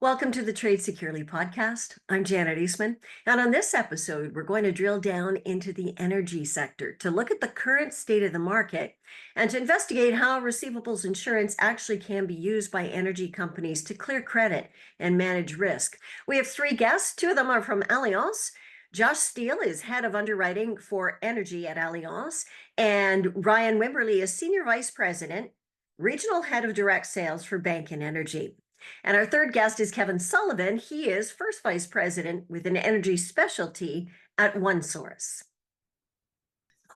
Welcome to the Trade Securely podcast. I'm Janet Eastman, and on this episode, we're going to drill down into the energy sector to look at the current state of the market and to investigate how receivables insurance actually can be used by energy companies to clear credit and manage risk. We have three guests. Two of them are from Allianz. Josh Steele is Head of Underwriting for Energy at Allianz, and Ryan Wimberly is Senior Vice President, Regional Head of Direct Sales for Bank and Energy. And our third guest is Kevin Sullivan. He is First Vice President with an energy specialty at OneSource.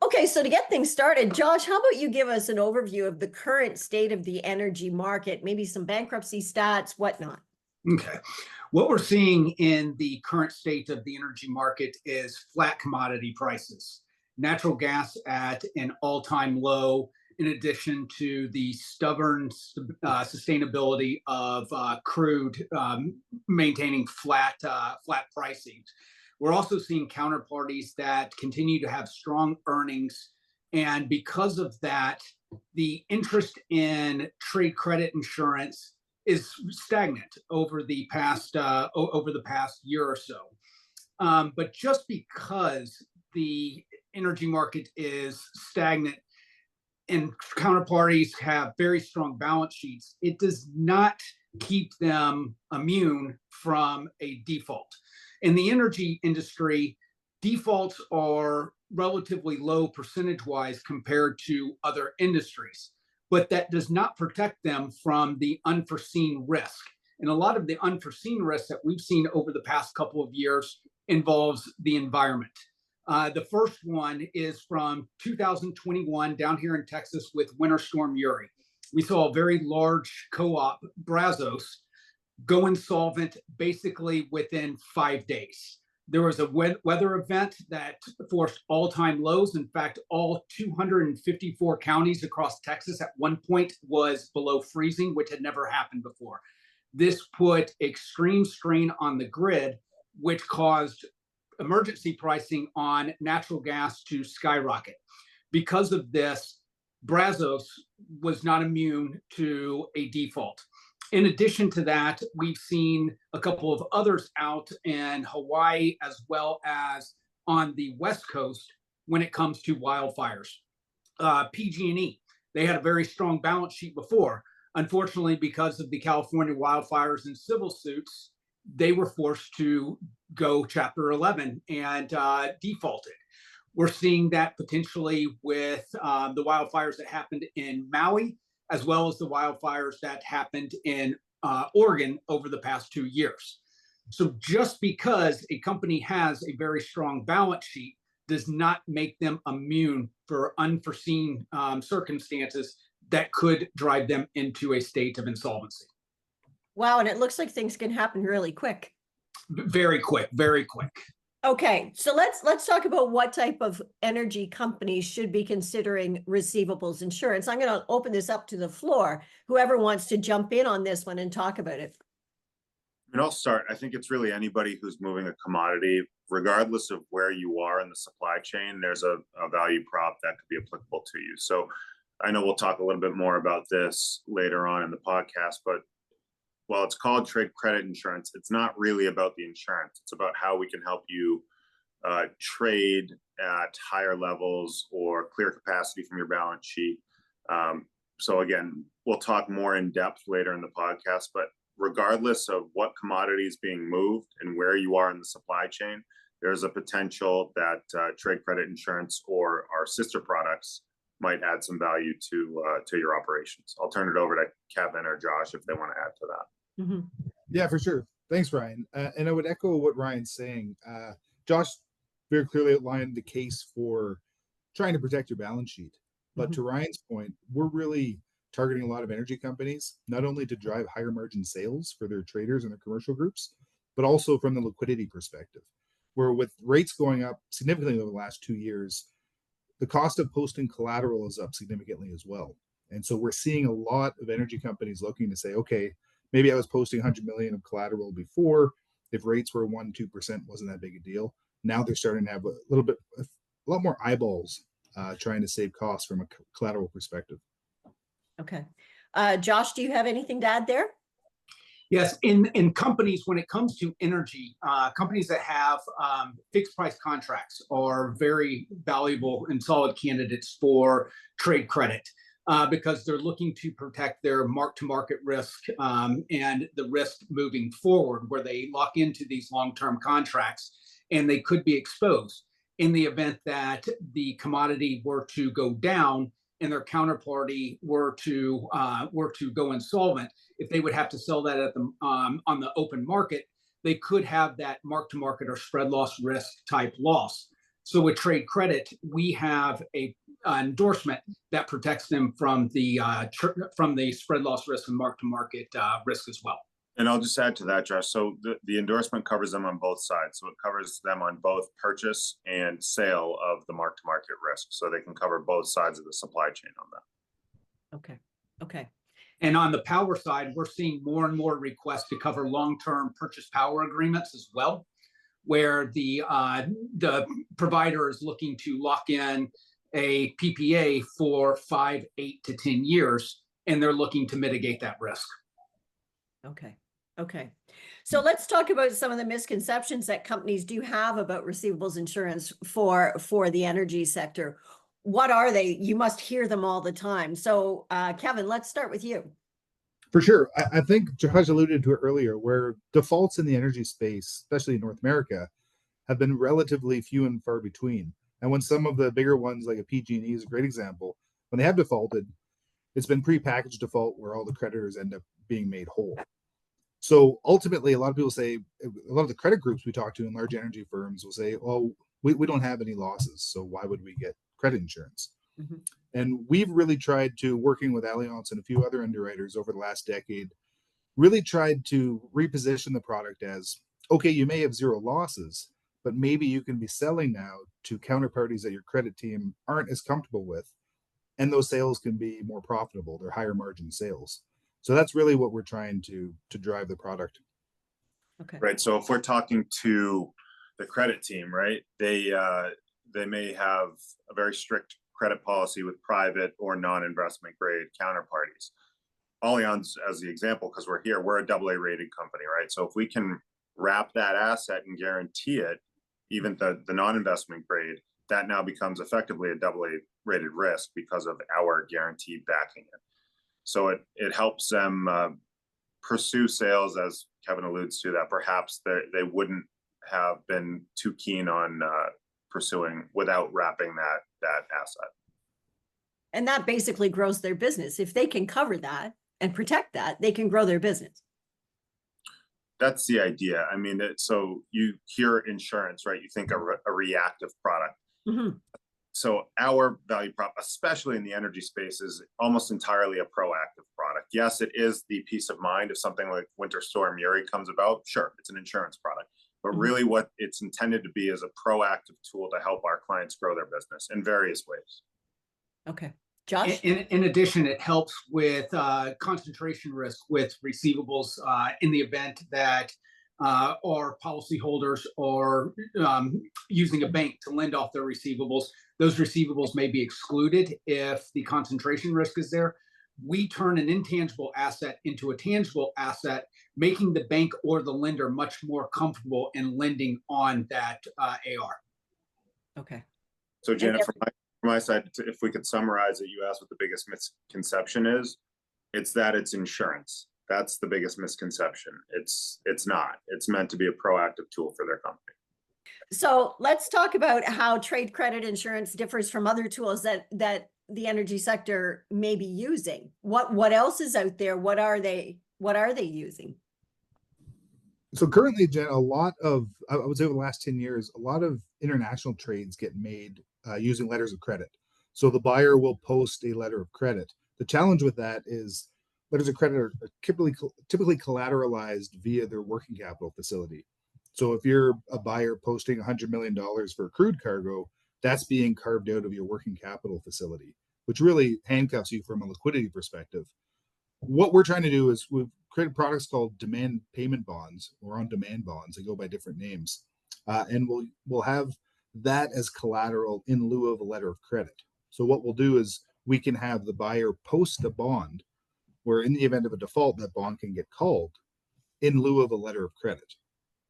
Okay, so to get things started, Josh, how about you give us an overview of the current state of the energy market, maybe some bankruptcy stats, whatnot? Okay. What we're seeing in the current state of the energy market is flat commodity prices. Natural gas at an all-time low, in addition to the stubborn sustainability of crude maintaining flat pricing. We're also seeing counterparties that continue to have strong earnings, and because of that, the interest in trade credit insurance is stagnant over the past year or so. But just because the energy market is stagnant and counterparties have very strong balance sheets, it does not keep them immune from a default. In the energy industry, defaults are relatively low percentage-wise compared to other industries, but that does not protect them from the unforeseen risk. And a lot of the unforeseen risks that we've seen over the past couple of years involves the environment. The first one is from 2021 down here in Texas with Winter Storm Uri. We saw a very large co-op, Brazos, go insolvent basically within 5 days. There was a weather event that forced all-time lows. In fact, all 254 counties across Texas at one point was below freezing, which had never happened before. This put extreme strain on the grid, which caused emergency pricing on natural gas to skyrocket. Because of this, Brazos was not immune to a default. In addition to that, we've seen a couple of others out in Hawaii as well as on the West Coast when it comes to wildfires. PG&E, they had a very strong balance sheet before. Unfortunately, because of the California wildfires and civil suits, they were forced to go Chapter 11 and defaulted. We're seeing that potentially with the wildfires that happened in Maui, as well as the wildfires that happened in Oregon over the past 2 years. So just because a company has a very strong balance sheet does not make them immune for unforeseen circumstances that could drive them into a state of insolvency. Wow, and it looks like things can happen really quick. Very quick, very quick. Okay, so let's talk about what type of energy companies should be considering receivables insurance. I'm going to open this up to the floor. Whoever wants to jump in on this one and talk about it. And I'll start. I think it's really anybody who's moving a commodity, regardless of where you are in the supply chain, there's a value prop that could be applicable to you. So I know we'll talk a little bit more about this later on in the podcast, but while it's called trade credit insurance, it's not really about the insurance. It's about how we can help you trade at higher levels or clear capacity from your balance sheet. So again, we'll talk more in depth later in the podcast, but regardless of what commodity is being moved and where you are in the supply chain, there's a potential that trade credit insurance or our sister products might add some value to your operations. I'll turn it over to Kevin or Josh if they want to add to that. Mm-hmm. Yeah, for sure. Thanks, Ryan. And I would echo what Ryan's saying. Josh very clearly outlined the case for trying to protect your balance sheet. But to Ryan's point, we're really targeting a lot of energy companies, not only to drive higher margin sales for their traders and their commercial groups, but also from the liquidity perspective, where with rates going up significantly over the last 2 years, the cost of posting collateral is up significantly as well. And so we're seeing a lot of energy companies looking to say, okay, maybe I was posting 100 million of collateral before. If rates were 1-2%, wasn't that big a deal. Now they're starting to have a lot more eyeballs trying to save costs from a collateral perspective. Okay. Josh, do you have anything to add there? Yes, in companies, when it comes to energy, companies that have fixed price contracts are very valuable and solid candidates for trade credit because they're looking to protect their mark-to-market risk and the risk moving forward, where they lock into these long-term contracts and they could be exposed in the event that the commodity were to go down and their counterparty were to go insolvent. If they would have to sell that at the on the open market, they could have that mark to market or spread loss risk type loss. So with trade credit, we have an endorsement that protects them from the spread loss risk and mark to market risk as well. And I'll just add to that, Josh. So the endorsement covers them on both sides. So it covers them on both purchase and sale of the mark-to-market risk. So they can cover both sides of the supply chain on that. Okay. Okay. And on the power side, we're seeing more and more requests to cover long-term purchase power agreements as well, where the provider is looking to lock in a PPA for 5, 8 to 10 years, and they're looking to mitigate that risk. Okay. Okay. So let's talk about some of the misconceptions that companies do have about receivables insurance for the energy sector. What are they? You must hear them all the time. So Kevin, let's start with you. For sure. I think Josh alluded to it earlier, where defaults in the energy space, especially in North America, have been relatively few and far between. And when some of the bigger ones, like a PG&E is a great example, when they have defaulted, it's been prepackaged default where all the creditors end up being made whole. So ultimately, a lot of people say, a lot of the credit groups we talk to in large energy firms will say, oh, we don't have any losses, so why would we get credit insurance? Mm-hmm. And we've really tried to, working with Allianz and a few other underwriters over the last decade, really tried to reposition the product as, okay, you may have zero losses, but maybe you can be selling now to counterparties that your credit team aren't as comfortable with, and those sales can be more profitable. They're higher margin sales. So that's really what we're trying to drive the product. Okay. Right. So if we're talking to the credit team, right, they may have a very strict credit policy with private or non-investment grade counterparties. Allianz, as the example, because we're here, we're a AA rated company, right? So if we can wrap that asset and guarantee it, even the non-investment grade, that now becomes effectively a AA rated risk because of our guarantee backing it. So it helps them pursue sales, as Kevin alludes to, that perhaps they wouldn't have been too keen on pursuing without wrapping that asset. And that basically grows their business. If they can cover that and protect that, they can grow their business. That's the idea. I mean, so you hear insurance, right? You think a reactive product. Mm-hmm. So our value prop, especially in the energy space, is almost entirely a proactive product. Yes, it is the peace of mind if something like Winter Storm Uri comes about. Sure, it's an insurance product. But really what it's intended to be is a proactive tool to help our clients grow their business in various ways. Okay. Josh? In addition, it helps with concentration risk with receivables in the event that our policyholders are using a bank to lend off their receivables. Those receivables may be excluded if the concentration risk is there. We turn an intangible asset into a tangible asset, making the bank or the lender much more comfortable in lending on that AR. Okay. So Janet, from my side, if we could summarize it, you asked what the biggest misconception is. It's that it's insurance. That's the biggest misconception. It's not. It's meant to be a proactive tool for their company. So let's talk about how trade credit insurance differs from other tools that the energy sector may be using. What else is out there? What are they using? So currently, Jen, a lot of, I would say over the last 10 years, a lot of international trades get made using letters of credit. So the buyer will post a letter of credit. The challenge with that is letters of credit are typically collateralized via their working capital facility. So if you're a buyer posting $100 million for a crude cargo, that's being carved out of your working capital facility, which really handcuffs you from a liquidity perspective. What we're trying to do is we've created products called demand payment bonds or on-demand bonds. They go by different names. And we'll have that as collateral in lieu of a letter of credit. So what we'll do is we can have the buyer post a bond where in the event of a default, that bond can get called. in lieu of a letter of credit.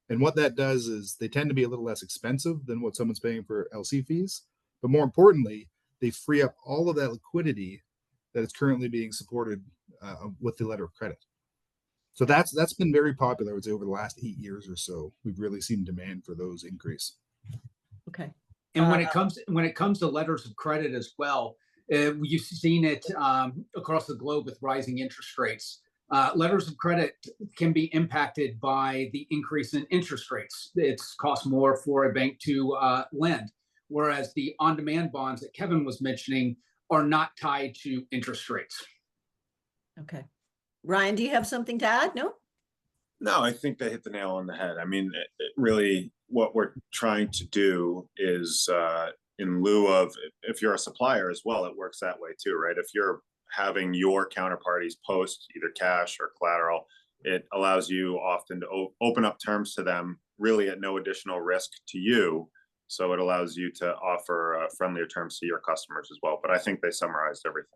And what that does is they tend to be a little less expensive than what someone's paying for LC fees. But more importantly, they free up all of that liquidity that is currently being supported with the letter of credit. So that's been very popular. I would say over the last 8 years or so, we've really seen demand for those increase. Okay. And when it comes to letters of credit as well, you've seen it across the globe with rising interest rates. Letters of credit can be impacted by the increase in interest rates. It's cost more for a bank to lend, whereas the on-demand bonds that Kevin was mentioning are not tied to interest rates. Okay. Ryan, do you have something to add? No? No, I think they hit the nail on the head. I mean, really, what we're trying to do is, in lieu of, if you're a supplier as well, it works that way too, right? If you're having your counterparties post either cash or collateral, it allows you often to open up terms to them, really at no additional risk to you. So it allows you to offer friendlier terms to your customers as well. But I think they summarized everything.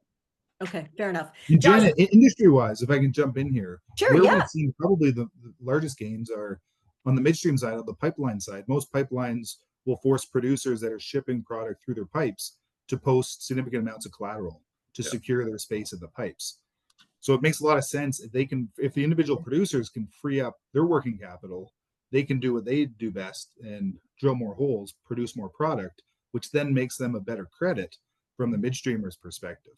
Okay, fair enough. And Josh, Janet, industry-wise, if I can jump in here, sure, where yeah. we've seen probably the largest gains are on the midstream side, of the pipeline side. Most pipelines will force producers that are shipping product through their pipes to post significant amounts of collateral to secure their space in the pipes. So it makes a lot of sense if the individual producers can free up their working capital, they can do what they do best and drill more holes, produce more product, which then makes them a better credit from the midstreamer's perspective.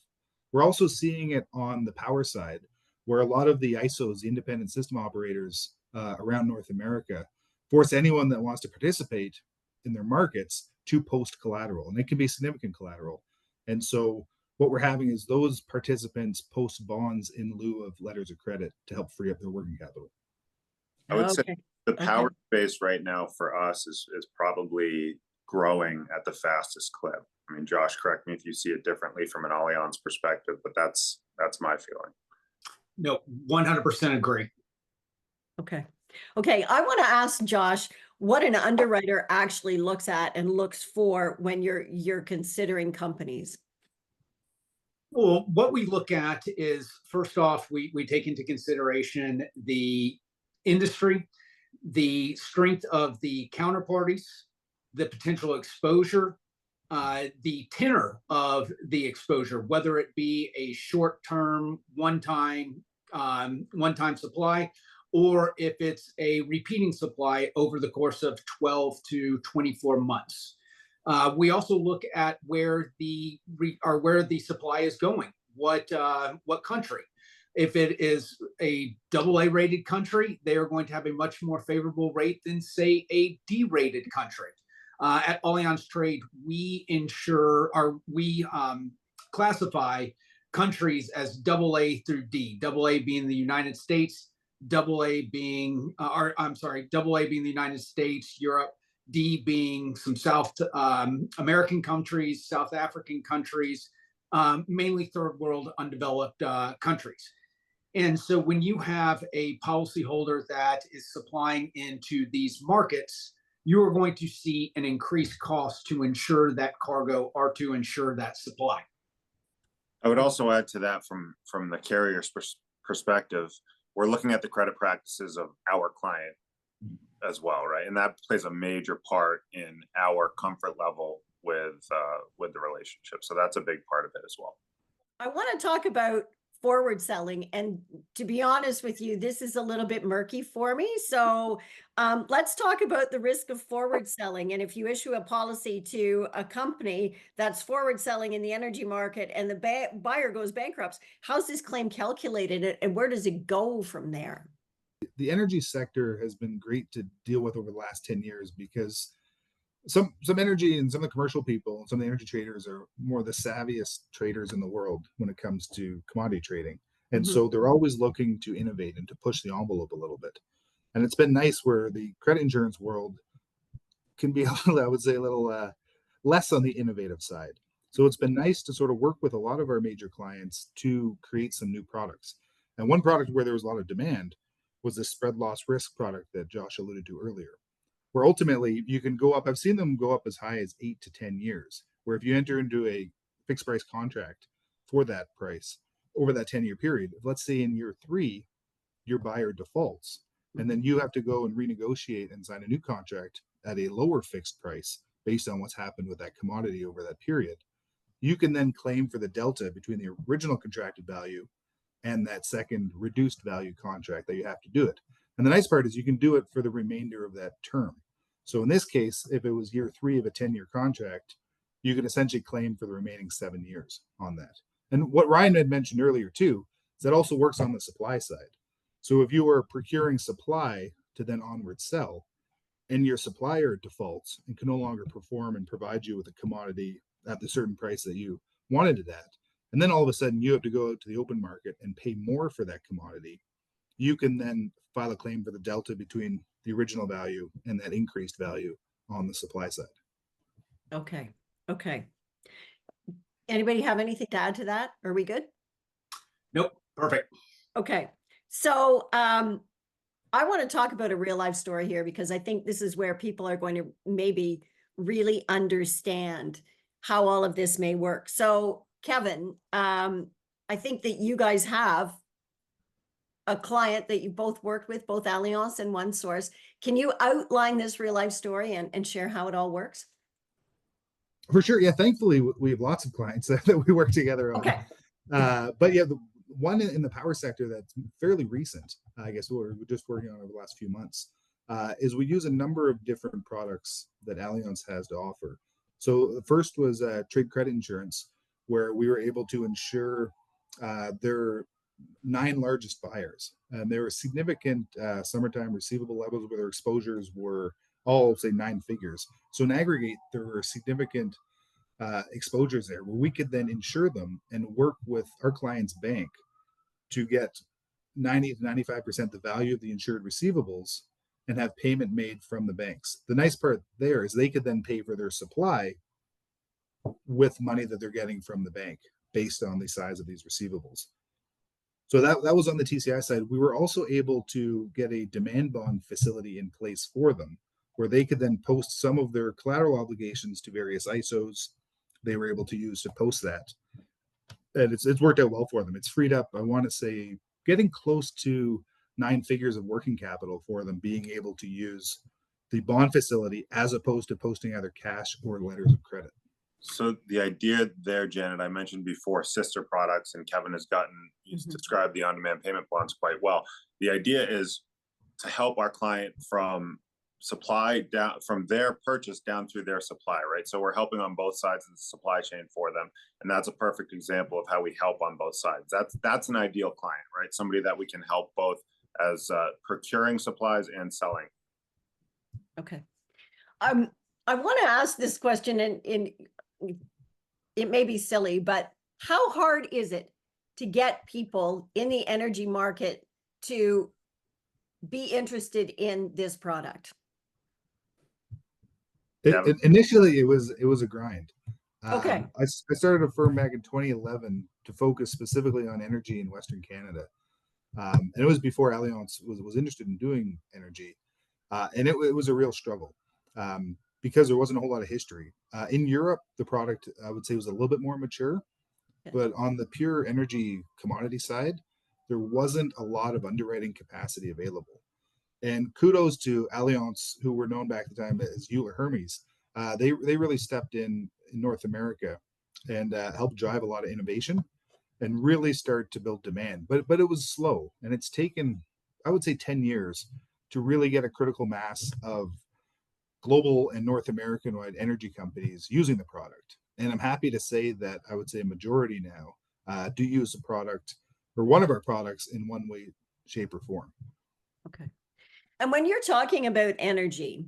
We're also seeing it on the power side, where a lot of the ISOs, the independent system operators around North America, force anyone that wants to participate in their markets to post collateral, and it can be significant collateral. And so what we're having is those participants post bonds in lieu of letters of credit to help free up their working capital. I would say Okay. the power space right now for us is probably growing at the fastest clip. I mean, Josh, correct me if you see it differently from an Allianz perspective, but that's my feeling. No, 100% agree. Okay. Okay. I want to ask Josh what an underwriter actually looks at and looks for when you're considering companies. Well, what we look at is, first off, we take into consideration the industry, the strength of the counterparties, the potential exposure, the tenor of the exposure, whether it be a short-term, one-time supply, or if it's a repeating supply over the course of 12 to 24 months. We also look at where the supply is going. What country? If it is a AA rated country, they are going to have a much more favorable rate than, say, a D rated country. At Allianz Trade, we classify countries as AA through D. AA being the United States, AA being the United States, Europe, D being some South American countries, South African countries, mainly third world undeveloped countries. And so when you have a policyholder that is supplying into these markets, you are going to see an increased cost to insure that cargo or to insure that supply. I would also add to that from the carrier's perspective, we're looking at the credit practices of our client as well, right? And that plays a major part in our comfort level with the relationship. So that's a big part of it as well. I want to talk about forward selling, and to be honest with you, this is a little bit murky for me. So let's talk about the risk of forward selling. And if you issue a policy to a company that's forward selling in the energy market and the buyer goes bankrupt, how's this claim calculated and where does it go from there? The energy sector has been great to deal with over the last 10 years because some energy and some of the commercial people, some of the energy traders are more the savviest traders in the world when it comes to commodity trading. And so they're always looking to innovate and to push the envelope a little bit. And it's been nice where the credit insurance world can be, I would say, a little less on the innovative side. So it's been nice to sort of work with a lot of our major clients to create some new products. And one product where there was a lot of demand was the spread loss risk product that Josh alluded to earlier, where ultimately you can go up. I've seen them go up as high as 8 to 10 years, where if you enter into a fixed price contract for that price over that 10-year period, let's say in year 3, your buyer defaults, And then you have to go and renegotiate and sign a new contract at a lower fixed price based on what's happened with that commodity over that period. You can then claim for the delta between the original contracted value and that second reduced value contract that you have to do it. And the nice part is you can do it for the remainder of that term. So in this case, if it was year 3 of a 10-year contract, you can essentially claim for the remaining 7 years on that. And what Ryan had mentioned earlier too, is that also works on the supply side. So if you were procuring supply to then onward sell, and your supplier defaults and can no longer perform and provide you with a commodity at the certain price that you wanted it at, and then all of a sudden you have to go out to the open market and pay more for that commodity, you can then file a claim for the delta between the original value and that increased value on the supply side. Okay. Okay. Anybody have anything to add to that? Are we good? Nope. Perfect. Okay. So I want to talk about a real life story here, because I think this is where people are going to maybe really understand how all of this may work. So Kevin, I think that you guys have a client that you both worked with, both Allianz and OneSource. Can you outline this real life story and share how it all works? For sure. Yeah. Thankfully, we have lots of clients that we work together on. Okay. But yeah, the one in the power sector that's fairly recent, I guess we're just working on over the last few months, is we use a number of different products that Allianz has to offer. So the first was trade credit insurance, where we were able to insure their 9 largest buyers. And there were significant summertime receivable levels where their exposures were all, say, 9 figures. So in aggregate, there were significant exposures there where we could then insure them and work with our client's bank to get 90 to 95% the value of the insured receivables and have payment made from the banks. The nice part there is they could then pay for their supply with money that they're getting from the bank based on the size of these receivables. So that was on the TCI side. We were also able to get a demand bond facility in place for them, where they could then post some of their collateral obligations to various ISOs. They were able to use to post that. And it's worked out well for them. It's freed up, I want to say, getting close to 9 figures of working capital for them, being able to use the bond facility as opposed to posting either cash or letters of credit. So the idea there, Janet, I mentioned before sister products, and Kevin has he's described the on-demand payment bonds quite well. The idea is to help our client from supply down, from their purchase down through their supply, right? So we're helping on both sides of the supply chain for them. And that's a perfect example of how we help on both sides. That's an ideal client, right? Somebody that we can help both as procuring supplies and selling. Okay. I want to ask this question, and it may be silly, but how hard is it to get people in the energy market to be interested in this product? Initially, it was a grind. Okay. I started a firm back in 2011 to focus specifically on energy in Western Canada. And it was before Allianz was interested in doing energy. And it was a real struggle because there wasn't a whole lot of history. In Europe, the product, I would say, was a little bit more mature. Okay. But on the pure energy commodity side, there wasn't a lot of underwriting capacity available. And kudos to Allianz, who were known back at the time as Euler Hermes. They really stepped in North America and helped drive a lot of innovation and really start to build demand. But it was slow, and it's taken, I would say, 10 years to really get a critical mass of global and North American-wide energy companies using the product. And I'm happy to say that I would say a majority now do use the product or one of our products in one way, shape, or form. Okay. And when you're talking about energy,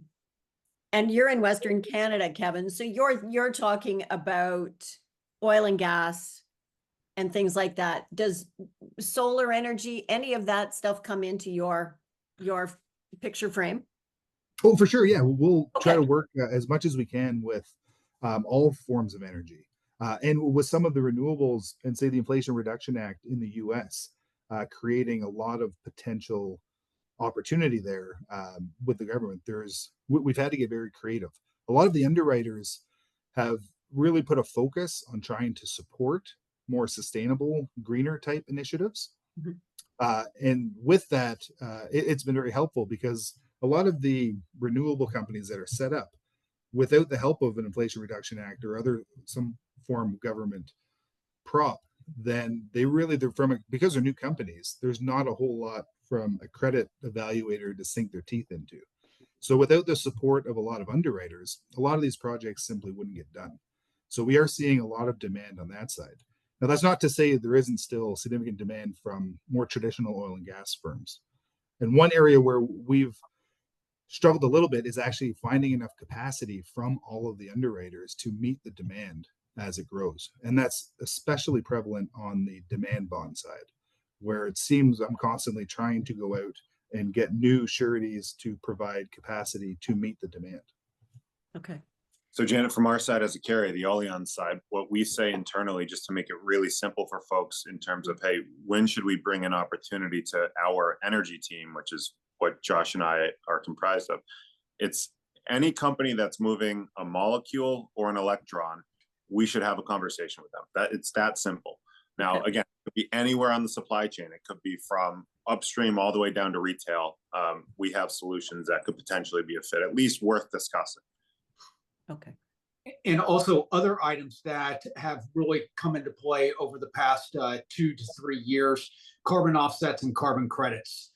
and you're in Western Canada, Kevin, so you're talking about oil and gas and things like that. Does solar energy, any of that stuff come into your picture frame? Oh, for sure. Yeah, we'll try to Okay. work as much as we can with all forms of energy. And with some of the renewables and say the Inflation Reduction Act in the US, creating a lot of potential opportunity there with the government. We've had to get very creative. A lot of the underwriters have really put a focus on trying to support more sustainable, greener type initiatives. Mhm. And with that, it's been very helpful because a lot of the renewable companies that are set up without the help of an Inflation Reduction Act or some form of government prop, then they're because they're new companies, there's not a whole lot from a credit evaluator to sink their teeth into. So without the support of a lot of underwriters, a lot of these projects simply wouldn't get done. So we are seeing a lot of demand on that side. Now, that's not to say there isn't still significant demand from more traditional oil and gas firms. And one area where we've struggled a little bit is actually finding enough capacity from all of the underwriters to meet the demand as it grows. And that's especially prevalent on the demand bond side, where it seems I'm constantly trying to go out and get new sureties to provide capacity to meet the demand. Okay. So Janet, from our side as a carrier, the Allianz side, what we say internally, just to make it really simple for folks in terms of, hey, when should we bring an opportunity to our energy team, which is what Josh and I are comprised of. It's any company that's moving a molecule or an electron, we should have a conversation with them. It's that simple. Now, again, it could be anywhere on the supply chain. It could be from upstream all the way down to retail. We have solutions that could potentially be a fit, at least worth discussing. Okay. And also other items that have really come into play over the past 2 to 3 years, carbon offsets and carbon credits.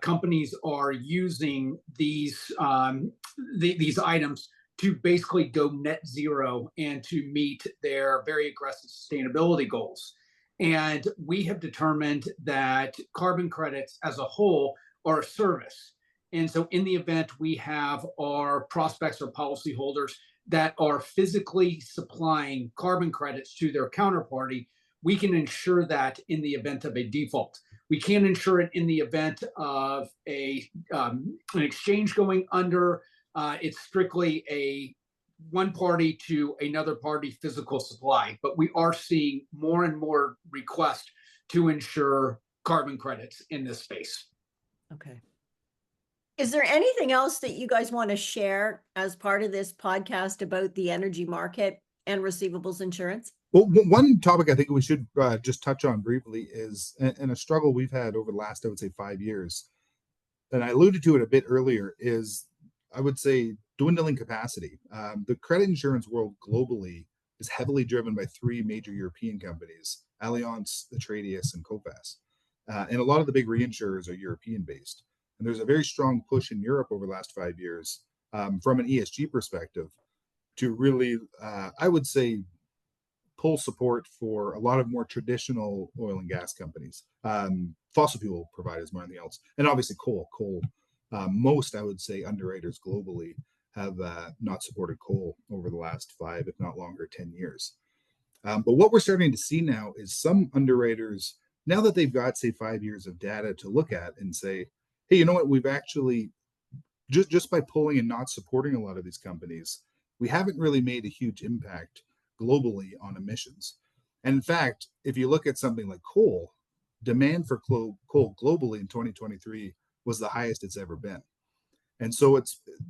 Companies are using these items to basically go net zero and to meet their very aggressive sustainability goals. And we have determined that carbon credits as a whole are a service. And so in the event we have our prospects or policyholders that are physically supplying carbon credits to their counterparty, we can ensure that in the event of a default. We can't insure it in the event of an exchange going under. It's strictly a one party to another party physical supply, but we are seeing more and more requests to insure carbon credits in this space. Okay. Is there anything else that you guys want to share as part of this podcast about the energy market and receivables insurance? Well, one topic I think we should just touch on briefly is, and a struggle we've had over the last, I would say, 5 years, and I alluded to it a bit earlier, is I would say dwindling capacity. The credit insurance world globally is heavily driven by 3 major European companies, Allianz, Trade, and Coface. And a lot of the big reinsurers are European based. And there's a very strong push in Europe over the last 5 years from an ESG perspective to really, I would say, pull support for a lot of more traditional oil and gas companies, fossil fuel providers more than anything else, and obviously coal. Most, I would say, underwriters globally have not supported coal over the last 5, if not longer, 10 years. But what we're starting to see now is some underwriters, now that they've got, say, 5 years of data to look at and say, hey, you know what, we've actually, just by pulling and not supporting a lot of these companies, we haven't really made a huge impact globally on emissions. And in fact, if you look at something like coal, demand for coal globally in 2023 was the highest it's ever been. And so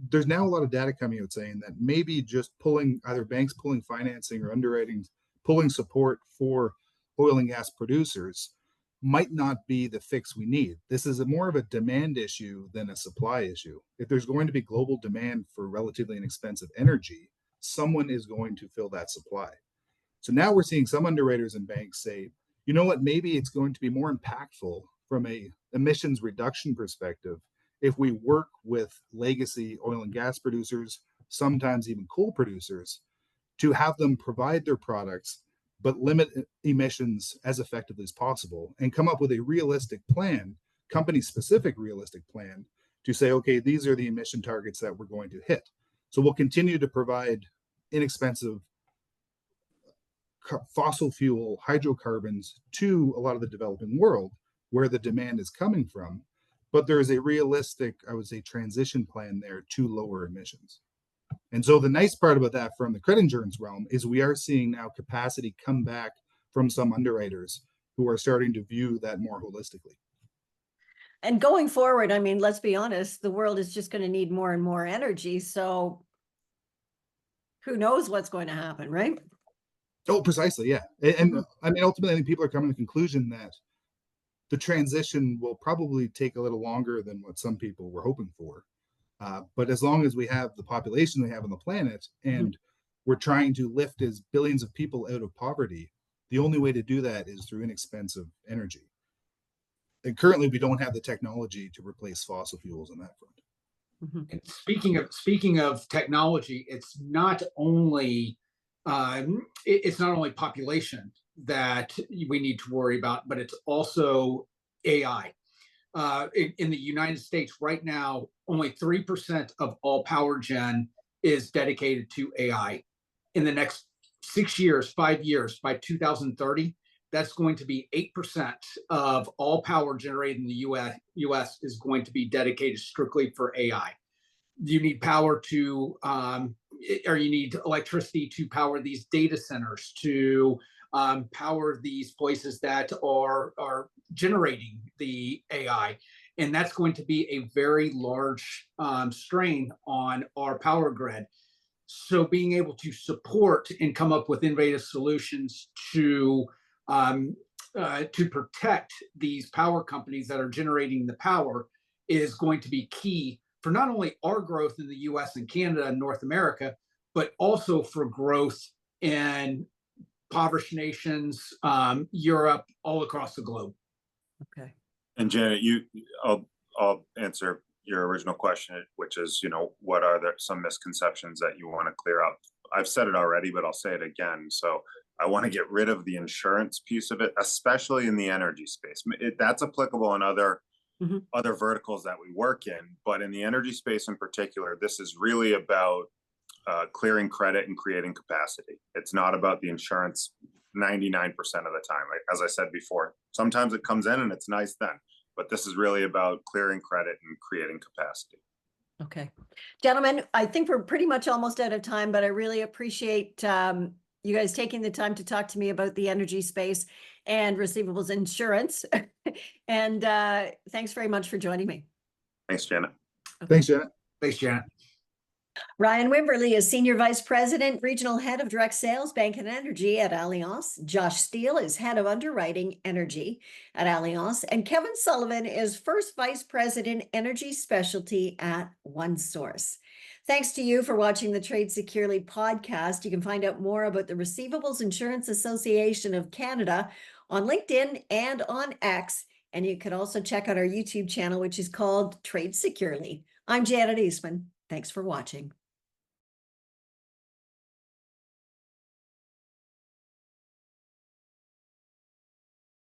there's now a lot of data coming out saying that maybe just pulling, either banks pulling financing or underwriting, pulling support for oil and gas producers might not be the fix we need. This is more of a demand issue than a supply issue. If there's going to be global demand for relatively inexpensive energy, someone is going to fill that supply. So now we're seeing some underwriters and banks say, you know what, maybe it's going to be more impactful from a emissions reduction perspective if we work with legacy oil and gas producers, sometimes even coal producers, to have them provide their products but limit emissions as effectively as possible and come up with a realistic plan, company-specific realistic plan, to say, okay, these are the emission targets that we're going to hit. So we'll continue to provide inexpensive fossil fuel hydrocarbons to a lot of the developing world where the demand is coming from, but there is a realistic, I would say, transition plan there to lower emissions. And so the nice part about that from the credit insurance realm is we are seeing now capacity come back from some underwriters who are starting to view that more holistically. And going forward, I mean, let's be honest, the world is just going to need more and more energy. So who knows what's going to happen, right? Oh, precisely, yeah. And I mean, ultimately, I think people are coming to the conclusion that the transition will probably take a little longer than what some people were hoping for. But as long as we have the population we have on the planet, and we're trying to lift as billions of people out of poverty, the only way to do that is through inexpensive energy. And currently, we don't have the technology to replace fossil fuels on that front. And speaking of technology, it's not only population that we need to worry about, but it's also AI. In the United States right now, only 3% of all power gen is dedicated to AI. In the next 6 years, 5 years, by 2030, that's going to be 8% of all power generated in the US is going to be dedicated strictly for AI. You need power to, or you need electricity to power these data centers, to power these places that are generating the AI. And that's going to be a very large strain on our power grid. So being able to support and come up with innovative solutions to protect these power companies that are generating the power is going to be key for not only our growth in the US and Canada and North America, but also for growth in impoverished nations, Europe, all across the globe. Okay. And Janet, I'll answer your original question, which is, what are some misconceptions that you want to clear up? I've said it already, but I'll say it again. So I want to get rid of the insurance piece of it, especially in the energy space. That's applicable in other verticals that we work in, but in the energy space in particular, this is really about clearing credit and creating capacity. It's not about the insurance 99% of the time. As I said before, sometimes it comes in and it's nice then, but this is really about clearing credit and creating capacity. Okay. Gentlemen, I think we're pretty much almost out of time, but I really appreciate you guys taking the time to talk to me about the energy space and receivables insurance. And thanks very much for joining me. Thanks, Janet. Okay. Thanks, Janet. Thanks, Janet. Ryan Wimberly is Senior Vice President, Regional Head of Direct Sales, Bank and Energy at Allianz. Josh Steele is Head of Underwriting Energy at Allianz. And Kevin Sullivan is First Vice President, Energy Specialty at OneSource. Thanks to you for watching the Trade Securely podcast. You can find out more about the Receivables Insurance Association of Canada on LinkedIn and on X. And you can also check out our YouTube channel, which is called Trade Securely. I'm Janet Eastman. Thanks for watching.